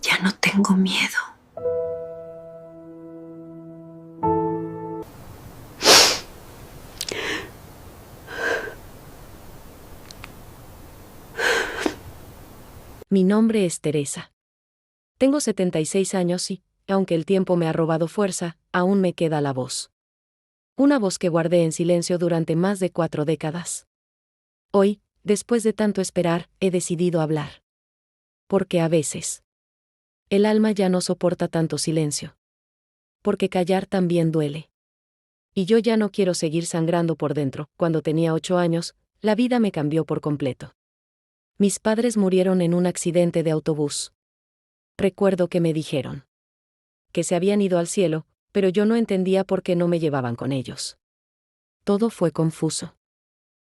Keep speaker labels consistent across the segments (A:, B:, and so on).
A: Ya no tengo miedo.
B: Mi nombre es Teresa. Tengo 76 años y, aunque el tiempo me ha robado fuerza, aún me queda la voz. Una voz que guardé en silencio durante más de 4 décadas. Hoy, después de tanto esperar, he decidido hablar. Porque a veces, el alma ya no soporta tanto silencio. Porque callar también duele. Y yo ya no quiero seguir sangrando por dentro. Cuando tenía 8 años, la vida me cambió por completo. Mis padres murieron en un accidente de autobús. Recuerdo que me dijeron que se habían ido al cielo, pero yo no entendía por qué no me llevaban con ellos. Todo fue confuso.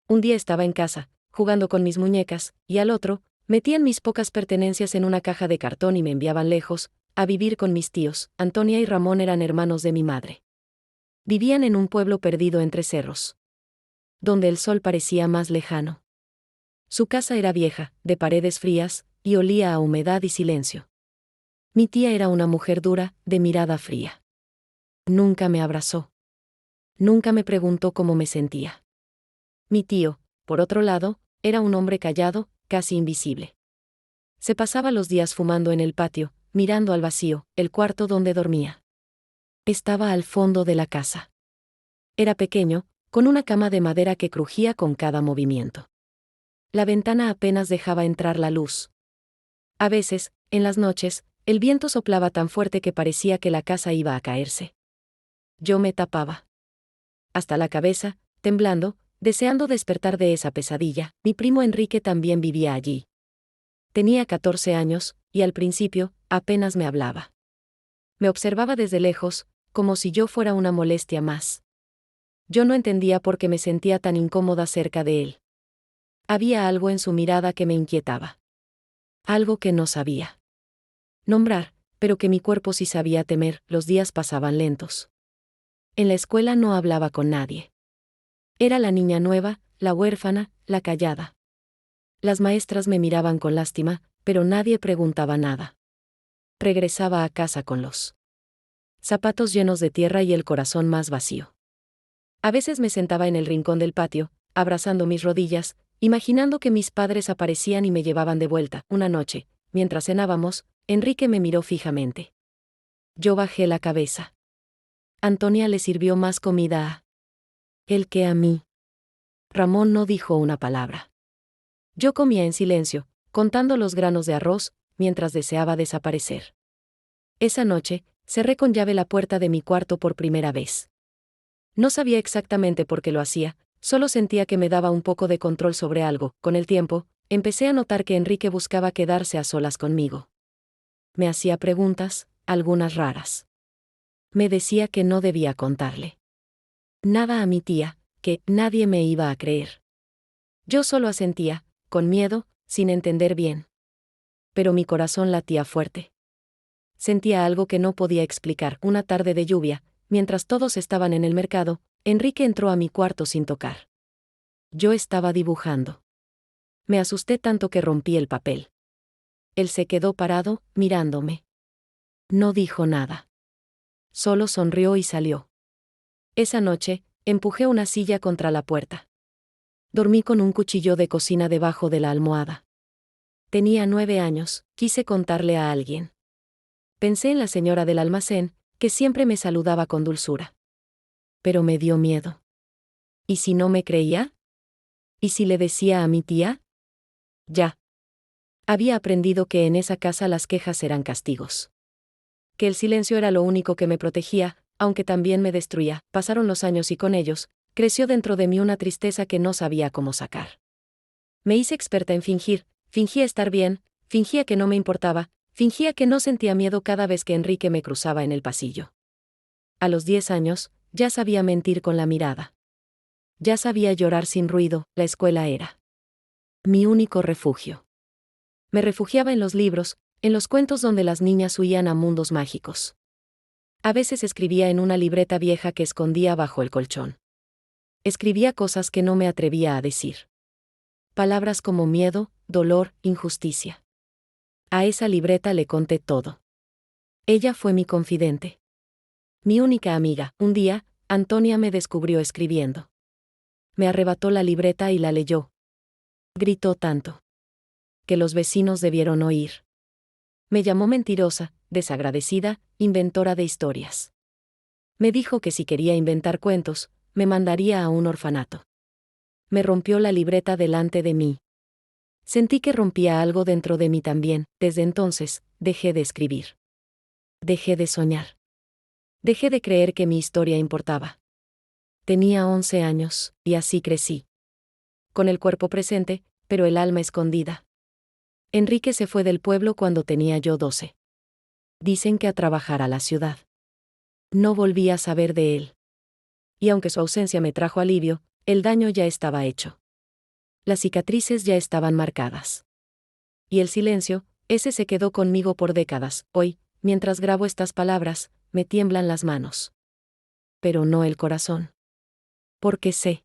B: Un día estaba en casa, jugando con mis muñecas, y al otro, metían mis pocas pertenencias en una caja de cartón y me enviaban lejos, a vivir con mis tíos. Antonia y Ramón eran hermanos de mi madre. Vivían en un pueblo perdido entre cerros, donde el sol parecía más lejano. Su casa era vieja, de paredes frías, y olía a humedad y silencio. Mi tía era una mujer dura, de mirada fría. Nunca me abrazó. Nunca me preguntó cómo me sentía. Mi tío, por otro lado, era un hombre callado, casi invisible. Se pasaba los días fumando en el patio, mirando al vacío, el cuarto donde dormía. Estaba al fondo de la casa. Era pequeño, con una cama de madera que crujía con cada movimiento. La ventana apenas dejaba entrar la luz. A veces, en las noches, el viento soplaba tan fuerte que parecía que la casa iba a caerse. Yo me tapaba hasta la cabeza, temblando, deseando despertar de esa pesadilla. Mi primo Enrique también vivía allí. Tenía 14 años, y al principio, apenas me hablaba. Me observaba desde lejos, como si yo fuera una molestia más. Yo no entendía por qué me sentía tan incómoda cerca de él. Había algo en su mirada que me inquietaba. Algo que no sabía nombrar, pero que mi cuerpo sí sabía temer. Los días pasaban lentos. En la escuela no hablaba con nadie. Era la niña nueva, la huérfana, la callada. Las maestras me miraban con lástima, pero nadie preguntaba nada. Regresaba a casa con los zapatos llenos de tierra y el corazón más vacío. A veces me sentaba en el rincón del patio, abrazando mis rodillas, imaginando que mis padres aparecían y me llevaban de vuelta. Una noche, mientras cenábamos, Enrique me miró fijamente. Yo bajé la cabeza. Antonia le sirvió más comida a él que a mí. Ramón no dijo una palabra. Yo comía en silencio, contando los granos de arroz, mientras deseaba desaparecer. Esa noche, cerré con llave la puerta de mi cuarto por primera vez. No sabía exactamente por qué lo hacía, solo sentía que me daba un poco de control sobre algo. Con el tiempo, empecé a notar que Enrique buscaba quedarse a solas conmigo. Me hacía preguntas, algunas raras. Me decía que no debía contarle nada a mi tía, que nadie me iba a creer. Yo solo asentía, con miedo, sin entender bien. Pero mi corazón latía fuerte. Sentía algo que no podía explicar. Una tarde de lluvia, mientras todos estaban en el mercado, Enrique entró a mi cuarto sin tocar. Yo estaba dibujando. Me asusté tanto que rompí el papel. Él se quedó parado, mirándome. No dijo nada. Solo sonrió y salió. Esa noche, empujé una silla contra la puerta. Dormí con un cuchillo de cocina debajo de la almohada. Tenía 9 años, quise contarle a alguien. Pensé en la señora del almacén, que siempre me saludaba con dulzura. Pero me dio miedo. ¿Y si no me creía? ¿Y si le decía a mi tía? Ya. Había aprendido que en esa casa las quejas eran castigos. Que el silencio era lo único que me protegía, aunque también me destruía. Pasaron los años y con ellos, creció dentro de mí una tristeza que no sabía cómo sacar. Me hice experta en fingir, fingía estar bien, fingía que no me importaba, fingía que no sentía miedo cada vez que Enrique me cruzaba en el pasillo. A los 10 años, ya sabía mentir con la mirada. Ya sabía llorar sin ruido. La escuela era mi único refugio. Me refugiaba en los libros, en los cuentos donde las niñas huían a mundos mágicos. A veces escribía en una libreta vieja que escondía bajo el colchón. Escribía cosas que no me atrevía a decir. Palabras como miedo, dolor, injusticia. A esa libreta le conté todo. Ella fue mi confidente. Mi única amiga. Un día, Antonia me descubrió escribiendo. Me arrebató la libreta y la leyó. Gritó tanto que los vecinos debieron oír. Me llamó mentirosa, desagradecida, inventora de historias. Me dijo que si quería inventar cuentos, me mandaría a un orfanato. Me rompió la libreta delante de mí. Sentí que rompía algo dentro de mí también. Desde entonces, dejé de escribir. Dejé de soñar. Dejé de creer que mi historia importaba. Tenía 11 años, y así crecí. Con el cuerpo presente, pero el alma escondida. Enrique se fue del pueblo cuando tenía yo 12. Dicen que a trabajar a la ciudad. No volví a saber de él. Y aunque su ausencia me trajo alivio, el daño ya estaba hecho. Las cicatrices ya estaban marcadas. Y el silencio, ese se quedó conmigo por décadas. Hoy, mientras grabo estas palabras, me tiemblan las manos. Pero no el corazón. Porque sé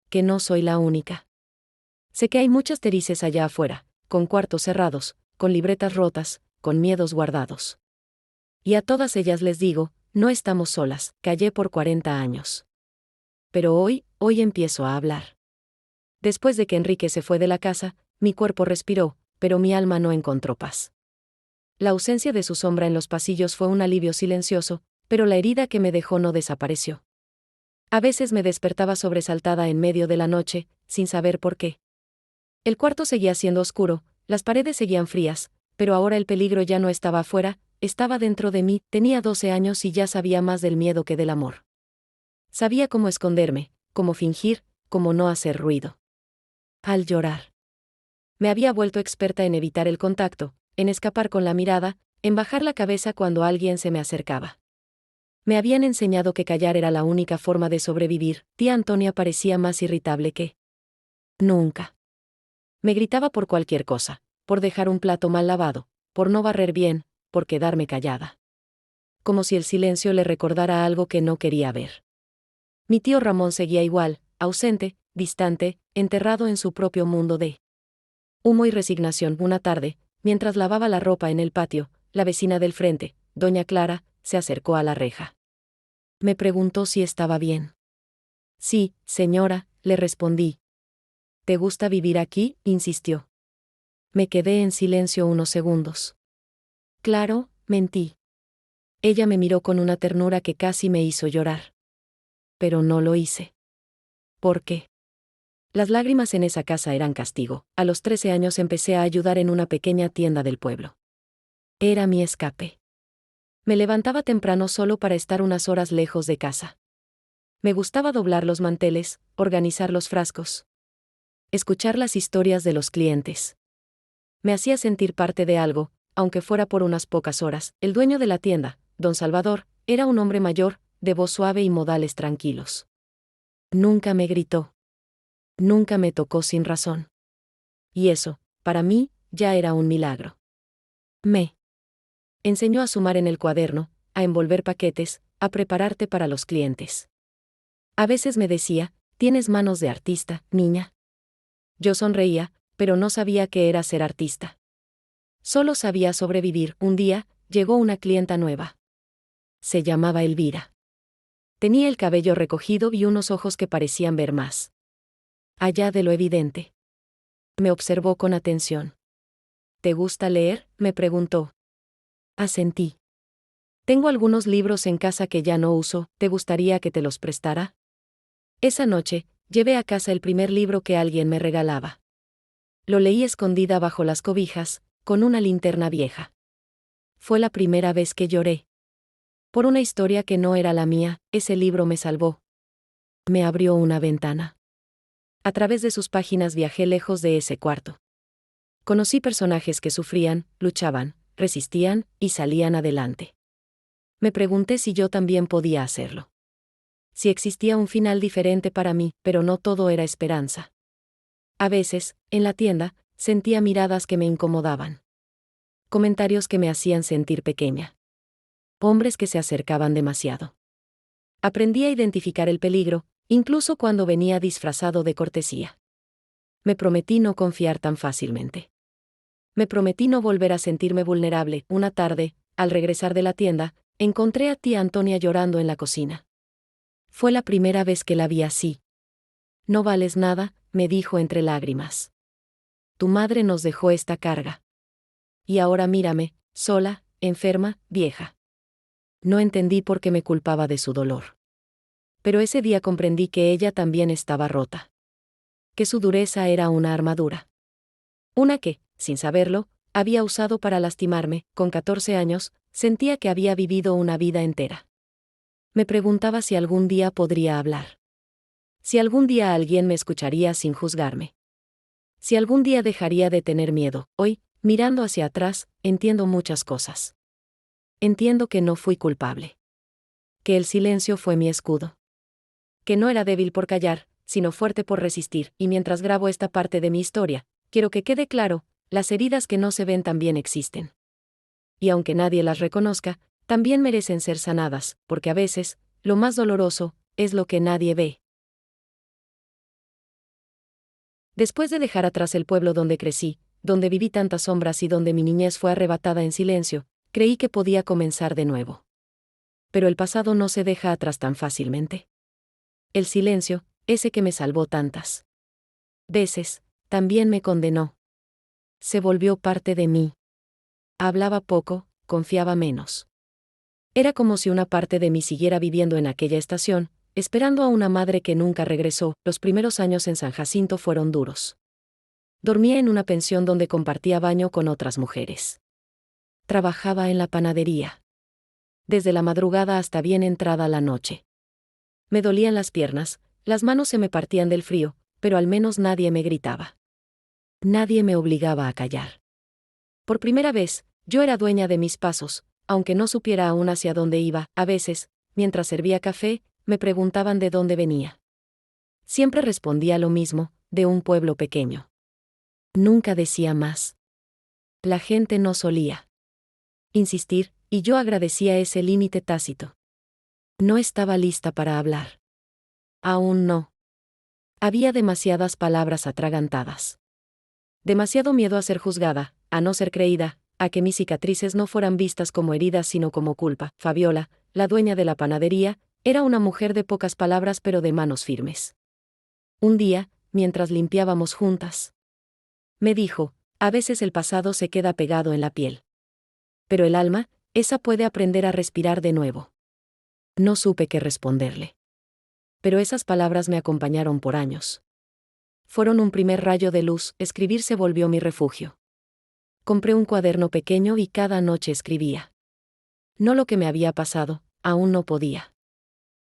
B: que no soy la única. Sé que hay muchas Terices allá afuera, con cuartos cerrados, con libretas rotas, con miedos guardados. Y a todas ellas les digo, no estamos solas, callé por 40 años. Pero hoy empiezo a hablar. Después de que Enrique se fue de la casa, mi cuerpo respiró, pero mi alma no encontró paz. La ausencia de su sombra en los pasillos fue un alivio silencioso, pero la herida que me dejó no desapareció. A veces me despertaba sobresaltada en medio de la noche, sin saber por qué. El cuarto seguía siendo oscuro, las paredes seguían frías, pero ahora el peligro ya no estaba afuera, estaba dentro de mí. Tenía 12 años y ya sabía más del miedo que del amor. Sabía cómo esconderme, cómo fingir, cómo no hacer ruido. Al llorar. Me había vuelto experta en evitar el contacto, en escapar con la mirada, en bajar la cabeza cuando alguien se me acercaba. Me habían enseñado que callar era la única forma de sobrevivir. Tía Antonia parecía más irritable que nunca. Me gritaba por cualquier cosa, por dejar un plato mal lavado, por no barrer bien, por quedarme callada. Como si el silencio le recordara algo que no quería ver. Mi tío Ramón seguía igual, ausente, distante, enterrado en su propio mundo de humo y resignación. Una tarde, mientras lavaba la ropa en el patio, la vecina del frente, doña Clara, se acercó a la reja. Me preguntó si estaba bien. Sí, señora, le respondí. ¿Te gusta vivir aquí?, insistió. Me quedé en silencio unos segundos. Claro, mentí. Ella me miró con una ternura que casi me hizo llorar. Pero no lo hice. ¿Por qué? Las lágrimas en esa casa eran castigo. A los 13 años empecé a ayudar en una pequeña tienda del pueblo. Era mi escape. Me levantaba temprano solo para estar unas horas lejos de casa. Me gustaba doblar los manteles, organizar los frascos. Escuchar las historias de los clientes. Me hacía sentir parte de algo, aunque fuera por unas pocas horas. El dueño de la tienda, don Salvador, era un hombre mayor, de voz suave y modales tranquilos. Nunca me gritó. Nunca me tocó sin razón. Y eso, para mí, ya era un milagro. Me enseñó a sumar en el cuaderno, a envolver paquetes, a prepararte para los clientes. A veces me decía, tienes manos de artista, niña. Yo sonreía, pero no sabía qué era ser artista. Solo sabía sobrevivir. Un día, llegó una clienta nueva. Se llamaba Elvira. Tenía el cabello recogido y unos ojos que parecían ver más allá de lo evidente. Me observó con atención. ¿Te gusta leer?, me preguntó. Asentí. Tengo algunos libros en casa que ya no uso, ¿te gustaría que te los prestara? Esa noche, llevé a casa el primer libro que alguien me regalaba. Lo leí escondida bajo las cobijas, con una linterna vieja. Fue la primera vez que lloré. Por una historia que no era la mía, ese libro me salvó. Me abrió una ventana. A través de sus páginas viajé lejos de ese cuarto. Conocí personajes que sufrían, luchaban, resistían y salían adelante. Me pregunté si yo también podía hacerlo. Si existía un final diferente para mí, pero no todo era esperanza. A veces, en la tienda, sentía miradas que me incomodaban. Comentarios que me hacían sentir pequeña. Hombres que se acercaban demasiado. Aprendí a identificar el peligro, incluso cuando venía disfrazado de cortesía. Me prometí no confiar tan fácilmente. Me prometí no volver a sentirme vulnerable. Una tarde, al regresar de la tienda, encontré a tía Antonia llorando en la cocina. Fue la primera vez que la vi así. No vales nada, me dijo entre lágrimas. Tu madre nos dejó esta carga. Y ahora mírame, sola, enferma, vieja. No entendí por qué me culpaba de su dolor. Pero ese día comprendí que ella también estaba rota. Que su dureza era una armadura. Una que, sin saberlo, había usado para lastimarme. Con 14 años, sentía que había vivido una vida entera. Me preguntaba si algún día podría hablar. Si algún día alguien me escucharía sin juzgarme. Si algún día dejaría de tener miedo. Hoy, mirando hacia atrás, entiendo muchas cosas. Entiendo que no fui culpable. Que el silencio fue mi escudo. Que no era débil por callar, sino fuerte por resistir. Y mientras grabo esta parte de mi historia, quiero que quede claro, las heridas que no se ven también existen. Y aunque nadie las reconozca, también merecen ser sanadas, porque a veces, lo más doloroso, es lo que nadie ve. Después de dejar atrás el pueblo donde crecí, donde viví tantas sombras y donde mi niñez fue arrebatada en silencio, creí que podía comenzar de nuevo. Pero el pasado no se deja atrás tan fácilmente. El silencio, ese que me salvó tantas veces, también me condenó. Se volvió parte de mí. Hablaba poco, confiaba menos. Era como si una parte de mí siguiera viviendo en aquella estación, esperando a una madre que nunca regresó. Los primeros años en San Jacinto fueron duros. Dormía en una pensión donde compartía baño con otras mujeres. Trabajaba en la panadería. Desde la madrugada hasta bien entrada la noche. Me dolían las piernas, las manos se me partían del frío, pero al menos nadie me gritaba. Nadie me obligaba a callar. Por primera vez, yo era dueña de mis pasos, aunque no supiera aún hacia dónde iba. A veces, mientras servía café, me preguntaban de dónde venía. Siempre respondía lo mismo, de un pueblo pequeño. Nunca decía más. La gente no solía insistir, y yo agradecía ese límite tácito. No estaba lista para hablar. Aún no. Había demasiadas palabras atragantadas. Demasiado miedo a ser juzgada, a no ser creída, a que mis cicatrices no fueran vistas como heridas sino como culpa. Fabiola, la dueña de la panadería, era una mujer de pocas palabras pero de manos firmes. Un día, mientras limpiábamos juntas, me dijo, a veces el pasado se queda pegado en la piel. Pero el alma, esa puede aprender a respirar de nuevo. No supe qué responderle. Pero esas palabras me acompañaron por años. Fueron un primer rayo de luz. Escribir se volvió mi refugio. Compré un cuaderno pequeño y cada noche escribía. No lo que me había pasado, aún no podía.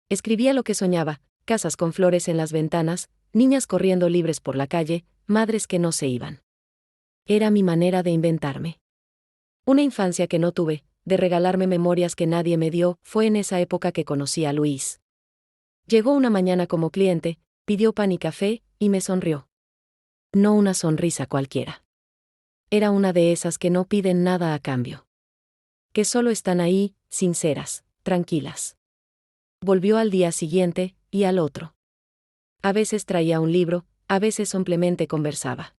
B: Escribía lo que soñaba, casas con flores en las ventanas, niñas corriendo libres por la calle, madres que no se iban. Era mi manera de inventarme. Una infancia que no tuve, de regalarme memorias que nadie me dio. Fue en esa época que conocí a Luis. Llegó una mañana como cliente, pidió pan y café, y me sonrió. No una sonrisa cualquiera. Era una de esas que no piden nada a cambio. Que solo están ahí, sinceras, tranquilas. Volvió al día siguiente, y al otro. A veces traía un libro, a veces simplemente conversaba.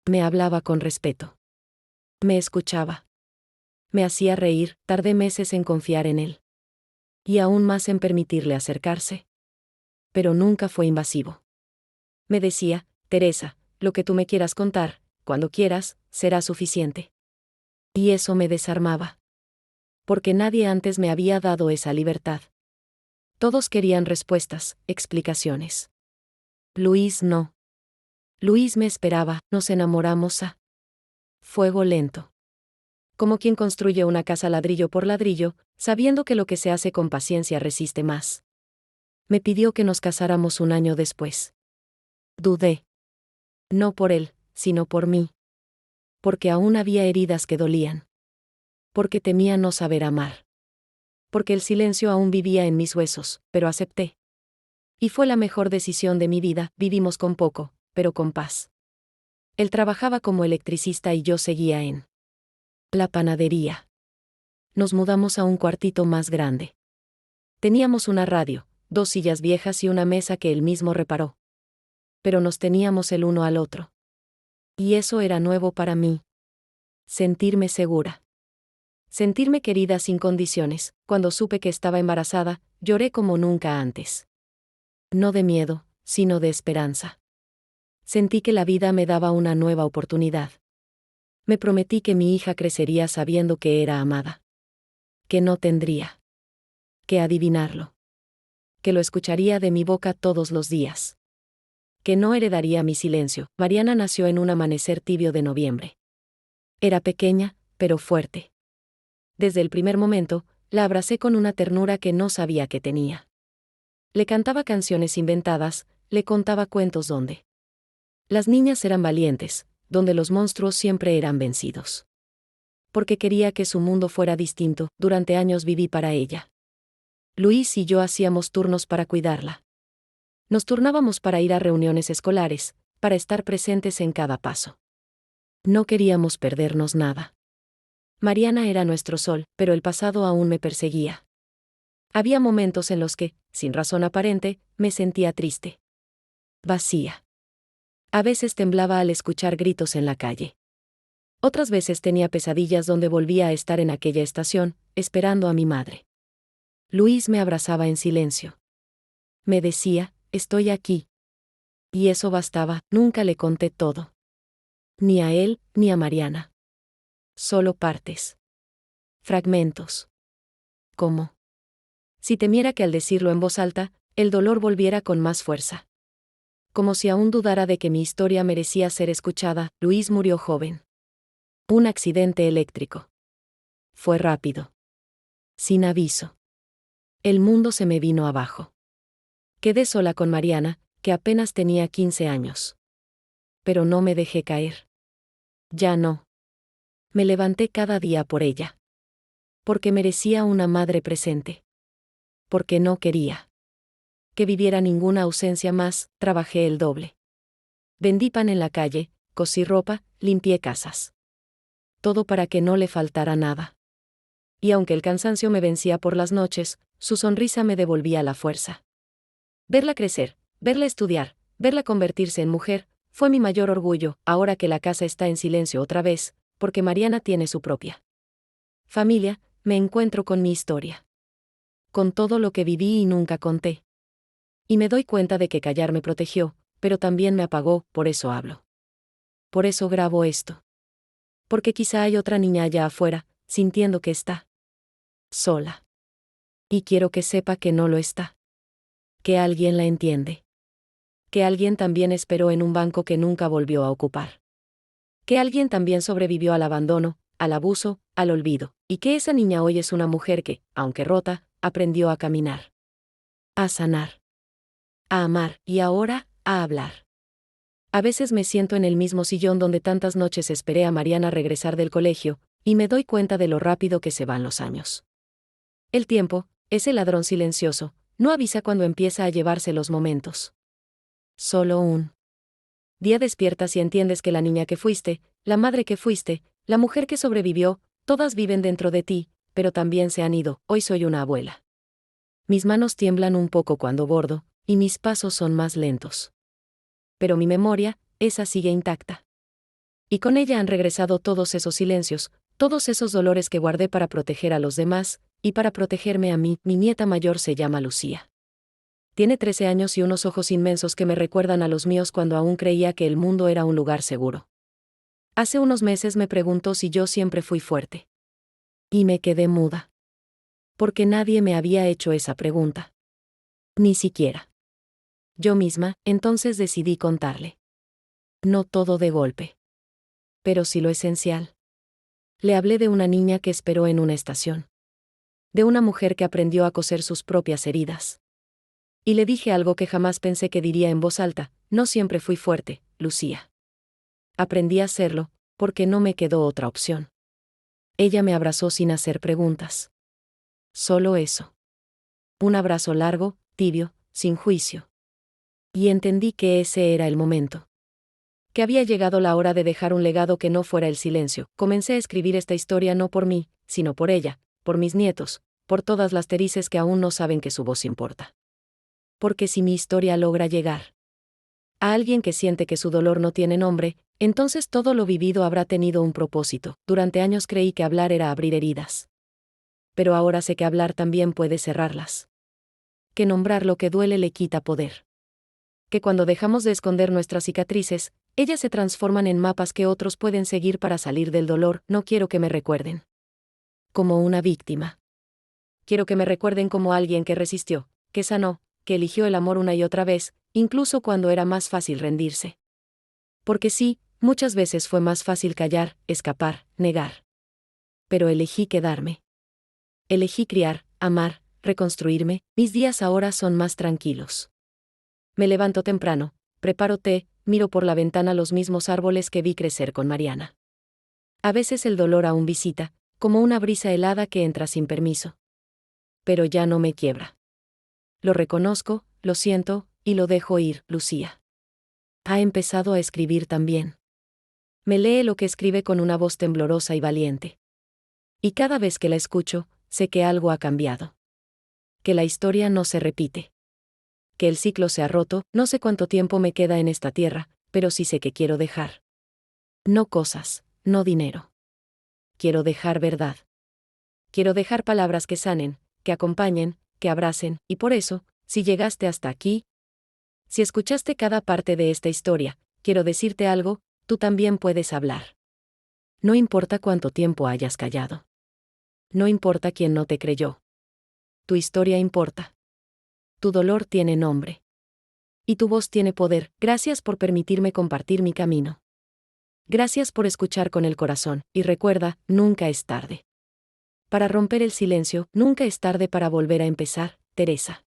B: Me hablaba con respeto. Me escuchaba. Me hacía reír. Tardé meses en confiar en él. Y aún más en permitirle acercarse. Pero nunca fue invasivo. Me decía, Teresa, lo que tú me quieras contar, cuando quieras, será suficiente. Y eso me desarmaba. Porque nadie antes me había dado esa libertad. Todos querían respuestas, explicaciones. Luis no. Luis me esperaba. Nos enamoramos a fuego lento. Como quien construye una casa ladrillo por ladrillo, sabiendo que lo que se hace con paciencia resiste más. Me pidió que nos casáramos un año después. Dudé. No por él, sino por mí. Porque aún había heridas que dolían. Porque temía no saber amar. Porque el silencio aún vivía en mis huesos, pero acepté. Y fue la mejor decisión de mi vida. Vivimos con poco, pero con paz. Él trabajaba como electricista y yo seguía en la panadería. Nos mudamos a un cuartito más grande. Teníamos una radio, 2 sillas viejas y una mesa que él mismo reparó. pero nos teníamos el uno al otro. Y eso era nuevo para mí. Sentirme segura. Sentirme querida sin condiciones. Cuando supe que estaba embarazada, lloré como nunca antes. No de miedo, sino de esperanza. Sentí que la vida me daba una nueva oportunidad. Me prometí que mi hija crecería sabiendo que era amada. Que no tendría que adivinarlo. Que lo escucharía de mi boca todos los días. Que no heredaría mi silencio. Mariana nació en un amanecer tibio de noviembre. Era pequeña, pero fuerte. Desde el primer momento, la abracé con una ternura que no sabía que tenía. Le cantaba canciones inventadas, le contaba cuentos donde las niñas eran valientes, donde los monstruos siempre eran vencidos. Porque quería que su mundo fuera distinto. Durante años viví para ella. Luis y yo hacíamos turnos para cuidarla. Nos turnábamos para ir a reuniones escolares, para estar presentes en cada paso. No queríamos perdernos nada. Mariana era nuestro sol, pero el pasado aún me perseguía. Había momentos en los que, sin razón aparente, me sentía triste. Vacía. A veces temblaba al escuchar gritos en la calle. Otras veces tenía pesadillas donde volvía a estar en aquella estación, esperando a mi madre. Luis me abrazaba en silencio. Me decía, estoy aquí. Y eso bastaba. Nunca le conté todo. Ni a él, ni a Mariana. Solo partes. Fragmentos. ¿Cómo? Si temiera que al decirlo en voz alta, el dolor volviera con más fuerza. Como si aún dudara de que mi historia merecía ser escuchada. Luis murió joven. Un accidente eléctrico. Fue rápido. Sin aviso. El mundo se me vino abajo. Quedé sola con Mariana, que apenas tenía 15 años. Pero no me dejé caer. Ya no. Me levanté cada día por ella. Porque merecía una madre presente. Porque no quería que viviera ninguna ausencia más. Trabajé el doble. Vendí pan en la calle, cosí ropa, limpié casas. Todo para que no le faltara nada. Y aunque el cansancio me vencía por las noches, su sonrisa me devolvía la fuerza. Verla crecer, verla estudiar, verla convertirse en mujer, fue mi mayor orgullo. Ahora que la casa está en silencio otra vez, porque Mariana tiene su propia familia, me encuentro con mi historia. Con todo lo que viví y nunca conté. Y me doy cuenta de que callar me protegió, pero también me apagó. Por eso hablo. Por eso grabo esto. Porque quizá hay otra niña allá afuera, sintiendo que está sola. Y quiero que sepa que no lo está. Que alguien la entiende. Que alguien también esperó en un banco que nunca volvió a ocupar. Que alguien también sobrevivió al abandono, al abuso, al olvido, y que esa niña hoy es una mujer que, aunque rota, aprendió a caminar. A sanar. A amar, y ahora, a hablar. A veces me siento en el mismo sillón donde tantas noches esperé a Mariana regresar del colegio, y me doy cuenta de lo rápido que se van los años. El tiempo, ese ladrón silencioso, no avisa cuando empieza a llevarse los momentos. Solo un día despiertas y entiendes que la niña que fuiste, la madre que fuiste, la mujer que sobrevivió, todas viven dentro de ti, pero también se han ido. Hoy soy una abuela. Mis manos tiemblan un poco cuando bordo, y mis pasos son más lentos. Pero mi memoria, esa sigue intacta. Y con ella han regresado todos esos silencios, todos esos dolores que guardé para proteger a los demás, y para protegerme a mí. Mi nieta mayor se llama Lucía. Tiene 13 años y unos ojos inmensos que me recuerdan a los míos cuando aún creía que el mundo era un lugar seguro. Hace unos meses me preguntó si yo siempre fui fuerte. Y me quedé muda. Porque nadie me había hecho esa pregunta. Ni siquiera yo misma. Entonces decidí contarle. No todo de golpe. Pero sí lo esencial. Le hablé de una niña que esperó en una estación. De una mujer que aprendió a coser sus propias heridas. Y le dije algo que jamás pensé que diría en voz alta: no siempre fui fuerte, Lucía. Aprendí a hacerlo, porque no me quedó otra opción. Ella me abrazó sin hacer preguntas. Solo eso. Un abrazo largo, tibio, sin juicio. Y entendí que ese era el momento. Que había llegado la hora de dejar un legado que no fuera el silencio. Comencé a escribir esta historia no por mí, sino por ella, por mis nietos, por todas las terices que aún no saben que su voz importa. Porque si mi historia logra llegar A alguien que siente que su dolor no tiene nombre, entonces todo lo vivido habrá tenido un propósito. Durante años creí que hablar era abrir heridas. Pero ahora sé que hablar también puede cerrarlas. Que nombrar lo que duele le quita poder. Que cuando dejamos de esconder nuestras cicatrices, ellas se transforman en mapas que otros pueden seguir para salir del dolor. No quiero que me recuerden como una víctima. Quiero que me recuerden como alguien que resistió, que sanó, que eligió el amor una y otra vez, incluso cuando era más fácil rendirse. Porque sí, muchas veces fue más fácil callar, escapar, negar. Pero elegí quedarme. Elegí criar, amar, reconstruirme. Mis días ahora son más tranquilos. Me levanto temprano, preparo té, miro por la ventana los mismos árboles que vi crecer con Mariana. A veces el dolor aún visita, como una brisa helada que entra sin permiso. Pero ya no me quiebra. Lo reconozco, lo siento, y lo dejo ir. Lucía ha empezado a escribir también. Me lee lo que escribe con una voz temblorosa y valiente. Y cada vez que la escucho, sé que algo ha cambiado. Que la historia no se repite. Que el ciclo se ha roto. No sé cuánto tiempo me queda en esta tierra, pero sí sé que quiero dejar. No cosas, no dinero. Quiero dejar verdad. Quiero dejar palabras que sanen, que acompañen, que abracen, y por eso, si llegaste hasta aquí, si escuchaste cada parte de esta historia, quiero decirte algo, tú también puedes hablar. No importa cuánto tiempo hayas callado. No importa quién no te creyó. Tu historia importa. Tu dolor tiene nombre. Y tu voz tiene poder. Gracias por permitirme compartir mi camino. Gracias por escuchar con el corazón, y recuerda, nunca es tarde. Para romper el silencio, nunca es tarde para volver a empezar, Teresa.